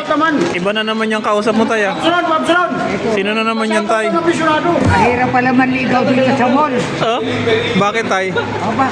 naman. Iba na naman yung kausap mo, tay, ah. Sunod. Sino na naman yan, tay? Mahirap pala manligaw dito sa mall. Oh? Bakit, tay? Aba,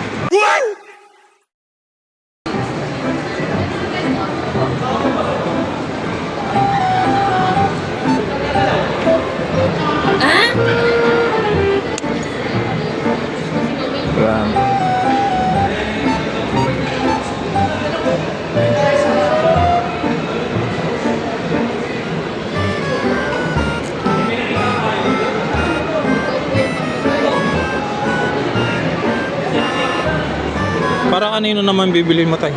Para kanino naman bibili mo, tay?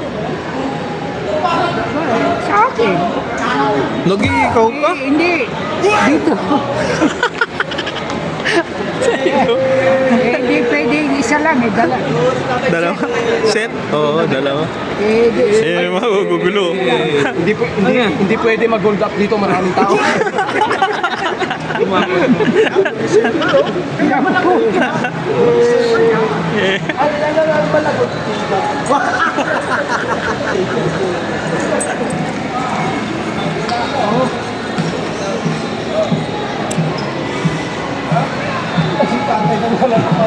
sa akin. Nag-iikaw ka? Hindi. Dito. Hindi pwedeng isa lang eh. Dalawa? Set? Oo, dalawa. Eh, Magugulo. Hindi pwede mag-hold up dito, maraming tao.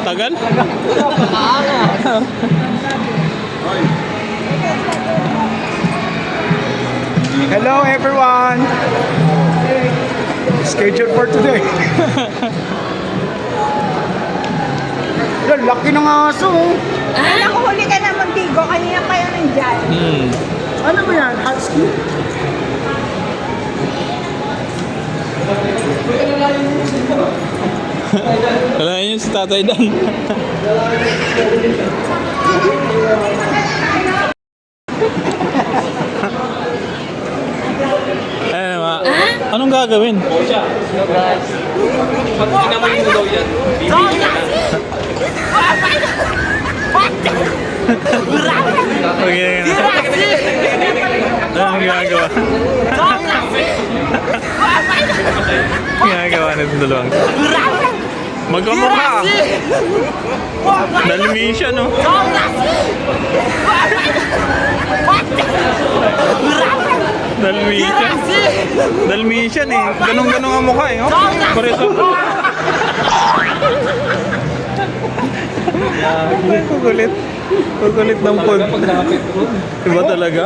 Tagal? Hello everyone. Schedule for today. Laki ng aso. Nakuhuli ka na Montigo, kanina pa yun nandyan. Ano ba yan? Husky? Wala yun si Tatay Dan. Ano ba? Anong gagawin? Okay. Anong gagawa? Ginagawa nito dalawang. Magkamukha. Dalmatian, no? Dalmatian. Dalmatian eh. Ganong-ganong ang mukha eh. Oh. Pareso. Kukulit. Kukulit ng pod. Iba talaga?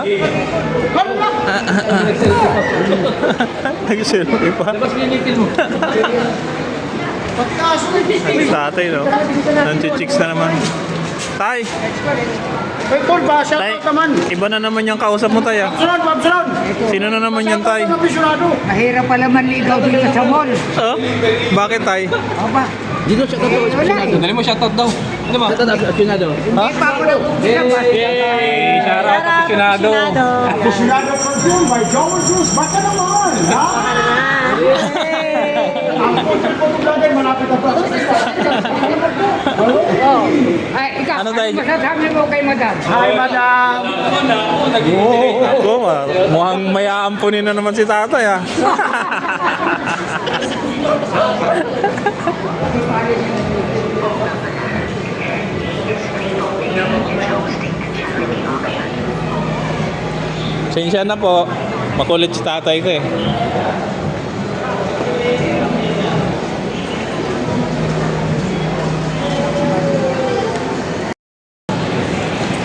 Nag-selfie pa. Tatay, no? Nanchichicks na naman. Tay! Hey, Tol, ba? Shout Tay, out naman. iba na naman yung kausap mo, tay, ah. Sunod. Sino na naman yan, tay? mahirap pala manligaw dito sa mall. Oh? Bakit, tay? Aba, Dito siya wala. Dali mo shoutout daw. Ano ba? Shoutout aficionado. Hindi pa ako nag-umpisa. Yay! Shout out, aficionado. Aficionado perfume by Joel Juice. Baka naman. Ha? Ang konti-konti vlogger, malapit na pa. Ay, ikaw, Ano tayo? masasabi mo kay madam? Hi, madam. Oo, mukhang may aampunin na naman si tatay, ah. Sensya na po. Makulit si tatay ko eh.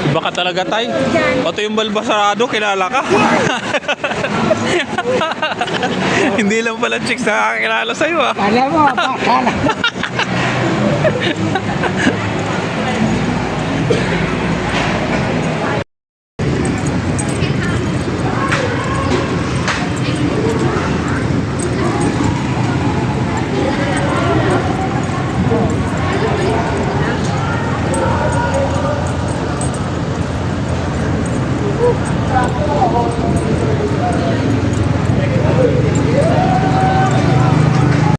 Iba ka talaga, tay. Pati yung balbasarado, kilala ka. Hindi lang pala chicks na kakilala sa'yo, ah. Alam mo, kala.